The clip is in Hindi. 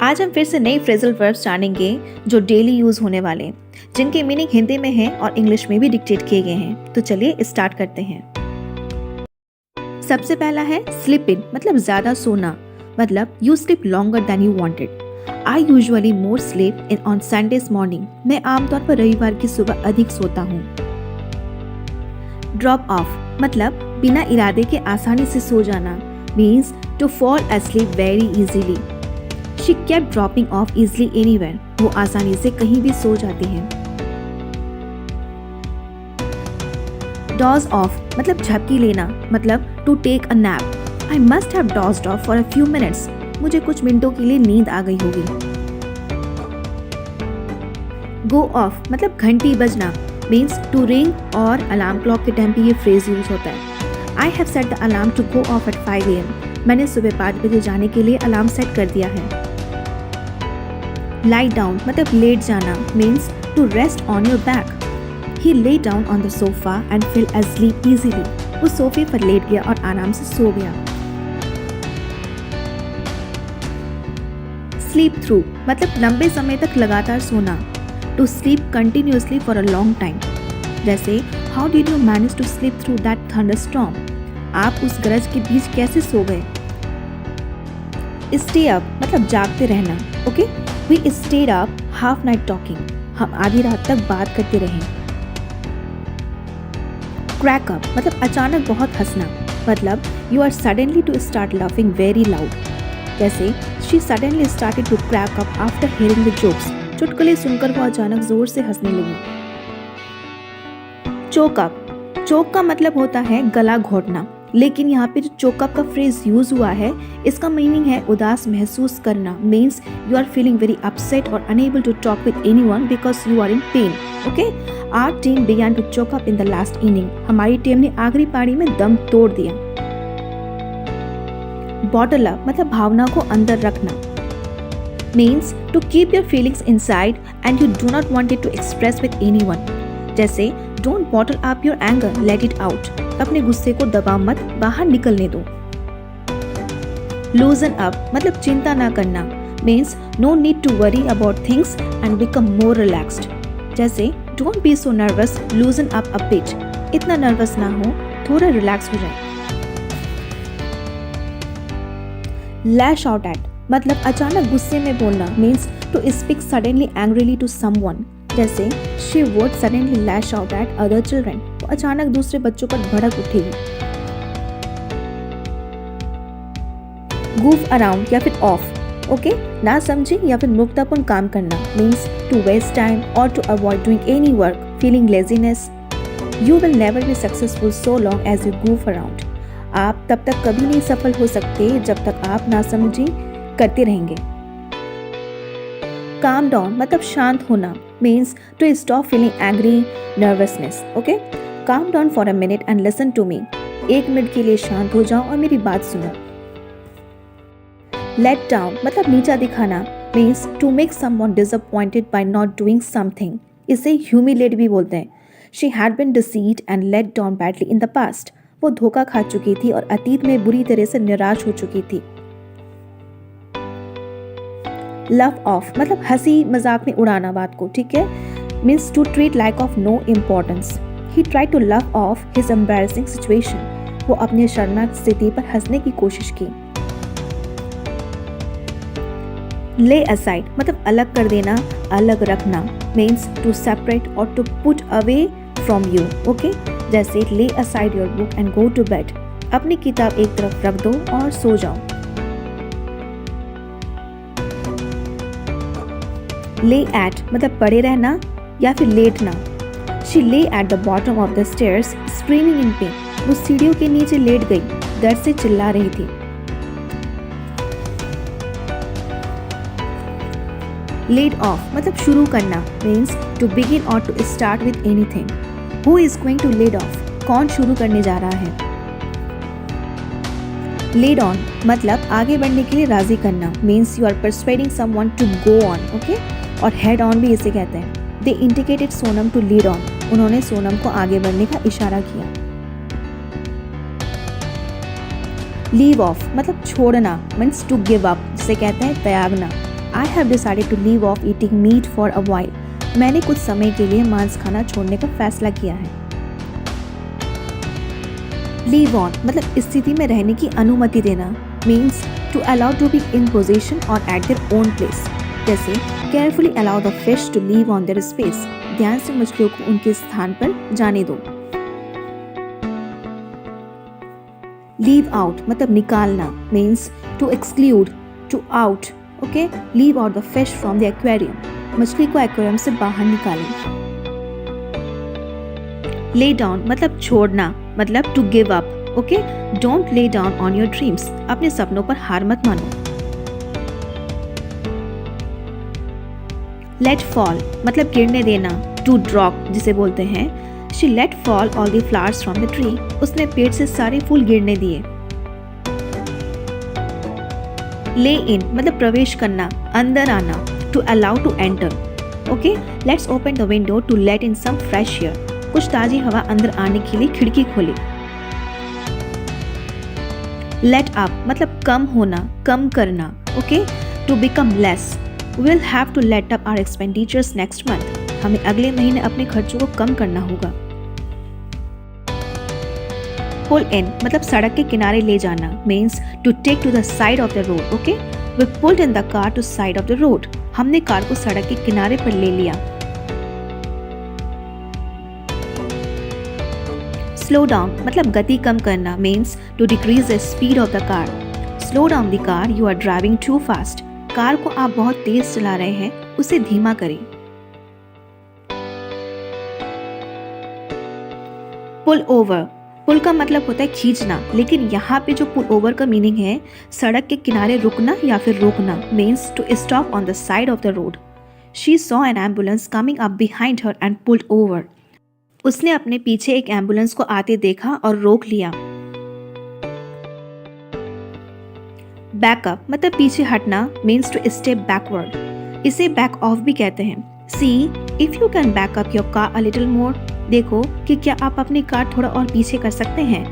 आज हम फिर से नए फ्रेजल वर्ब्स जानेंगे जो डेली यूज होने वाले हैं, जिनके मीनिंग हिंदी में है और इंग्लिश में भी डिक्टेट किए गए हैं। तो चलिए स्टार्ट करते हैं। सबसे पहला है स्लीप इन, मतलब ज्यादा सोना, मतलब you sleep longer than you wanted. I usually more sleep in on Sundays morning, मैं आमतौर पर रविवार की सुबह अधिक सोता हूँ। ड्रॉप ऑफ, मतलब बिना इरादे के आसानी से सो जाना, means to fall asleep very easily. She kept dropping off easily anywhere, वो आसानी से कहीं भी सो जाती हैं। डॉज ऑफ, मतलब झपकी लेना, मतलब to take a nap. I must have dozed off for a few minutes, मुझे कुछ मिनटों के लिए नींद आ गई होगी। गो ऑफ, मतलब घंटी बजना, मीन्स टू रिंग और अलार्म क्लॉक के टाइम पे ये फ्रेज यूज होता है। I have set the alarm to go off at 5 AM, मैंने सुबह 5 बजे जाने के लिए अलार्म सेट कर दिया है। लाई डाउन, मतलब लेट जाना, means to rest on your back. He lay down on the sofa and fell asleep easily, वो सोफे पर लेट गया और आराम से सो गया। स्लीप थ्रू, मतलब लंबे समय तक लगातार सोना, to sleep continuously for a long time. जैसे how did you manage to sleep through that thunderstorm, आप उस गरज के बीच कैसे सो गए। स्टे अप, मतलब जागते रहना। Okay, we stayed up half night talking, हम आधी रात तक बात करते रहे। क्रैक अप, मतलब अचानक बहुत हंसना, मतलब you are suddenly to start laughing very loud. जैसे she suddenly started to crack up after hearing the jokes, चुटकुले सुनकर वो अचानक जोर से हंसने लगी। चोक अप, चोक का मतलब होता है गला घोटना, लेकिन यहाँ पे जो चोक अप का फ्रेज यूज हुआ है, इसका मीनिंग है उदास महसूस करना, means you are feeling very upset और unable to talk with anyone because you are in pain. Okay, our team began to choke up in the last inning, हमारी टीम ने आखिरी पारी में दम तोड़ दिया। बॉटल अप, मतलब भावना को अंदर रखना, means to keep your feelings inside and you do not want it to express with anyone. जैसे don't bottle up your anger, let it out, अपने गुस्से को दबा मत, बाहर निकलने दो। लूजन अप, मतलब चिंता ना करना, means no need to worry about things and become more relaxed. जैसे don't be so nervous, loosen up a bit, इतना नर्वस ना हो, थोड़ा रिलैक्स हो जाए। लैश आउट एट, मतलब अचानक गुस्से में बोलना, means to speak suddenly angrily to someone. जैसे she would suddenly lash out at other children, तो अचानक दूसरे बच्चों पर भड़क उठेगी। गूफ अराउंड या फिर ऑफ, ओके, ना समझे या फिर मूर्खतापूर्ण काम करना, मीन्स टू वेस्ट टाइम और to avoid doing any work, feeling laziness. You will never be successful so long as you goof around, आप तब तक कभी नहीं सफल हो सकते जब तक आप नासमझी करते रहेंगे। काम डाउन, मतलब शांत होना, means to stop feeling angry, nervousness. Okay, calm down for a minute and listen to me, 1 minute के लिए शांत हो जाओ और मेरी बात सुनो। लेट डाउन, मतलब नीचा दिखाना, means to make someone disappointed by not doing something, इसे ह्यूमिलेट भी बोलते हैं। She had been deceived and let down badly in the past, वो धोखा खा चुकी थी और अतीत में बुरी तरह से निराश हो चुकी थी। लव ऑफ, मतलब हंसी मजाक में उड़ाना बात को, ठीक है, means to treat like of no importance. He try to laugh off his embarrassing situation, वो अपने शर्मनाक स्थिति पर हंसने की कोशिश की। ले असाइड, मतलब अलग कर देना, अलग रखना, मीन्स टू सेपरेट और to put away from you. Okay, जैसे lay aside your book and go to bed, अपनी किताब एक तरफ रख दो और सो जाओ। ले एट, मतलब पड़े रहना या फिर लेटना। शी ले at the bottom of the stairs screaming in pen, वो सीढ़ियों के नीचे लेट गई, दर्द से चिल्ला रही थी। लीड ऑफ, मतलब शुरू करना, मीन्स टू बिगिन और to start with anything. Who is going to lead off, कौन शुरू करने जा रहा है। लीड ऑन, मतलब आगे बढ़ने के लिए राजी करना, means you are persuading someone to go on. Okay, और हेड ऑन भी इसे कहते हैं। They indicated Sonam to lead on, उन्होंने सोनम को आगे बढ़ने का इशारा किया। लीव ऑफ मतलब छोड़ना, मीन्स टू गिव अप, जिसे कहते हैं त्यागना। I have decided to leave off eating meat for a while. मैंने कुछ समय के लिए मांस खाना छोड़ने का फैसला किया है। Leave on मतलब स्थिति में रहने की अनुमति देना, means to allow to be in possession or at their own place. जैसे carefully allow the fish to leave on their space. ध्यान से मछलियों को उनके स्थान पर जाने दो। Leave out मतलब निकालना, means to exclude, to out. Okay? Leave out the fish from the aquarium. मछली को एक्वेरियम से बाहर निकालें। Lay down मतलब छोड़ना, मतलब to give up. Okay? Don't lay down on your dreams. अपने सपनों पर हार मत मानो। Let fall मतलब गिरने देना, to drop जिसे बोलते हैं। She let fall all the flowers from the tree. उसने पेड़ से सारे फूल गिरने दिए। Lay in मतलब प्रवेश करना, अंदर आना, to allow to enter. Okay? Let's open the window to let in some fresh air. कुछ ताजी हवा अंदर आने के लिए खिड़की खोले। Let up मतलब कम होना, कम करना. Okay? To become less. We'll have to let up our expenditures next month. हमें अगले महीने अपने खर्चों को कम करना होगा। Pull in मतलब सड़क के किनारे ले जाना, means to take to the side of the road. Okay? We pulled in the car to side of the road. हमने कार को सड़क के किनारे पर ले लिया। Slow down मतलब गति कम करना, means to decrease the speed of the car. Slow down the car, you are driving too fast. Car को आप बहुत तेज चला रहे हैं, उसे धीमा करें। Pull over पुल का मतलब होता है खींचना, लेकिन यहाँ पे जो पुल ओवर का मीनिंग है सड़क के किनारे रुकना या फिर रोकना, means to stop on the side of the road. She saw an ambulance coming up behind her and pulled over. उसने अपने पीछे एक एम्बुलेंस को आते देखा और रोक लिया। Back up मतलब पीछे हटना, means to step backward. इसे back off भी कहते हैं। See if you can back up your car a little more. देखो कि क्या आप अपनी कार थोड़ा और पीछे कर सकते हैं।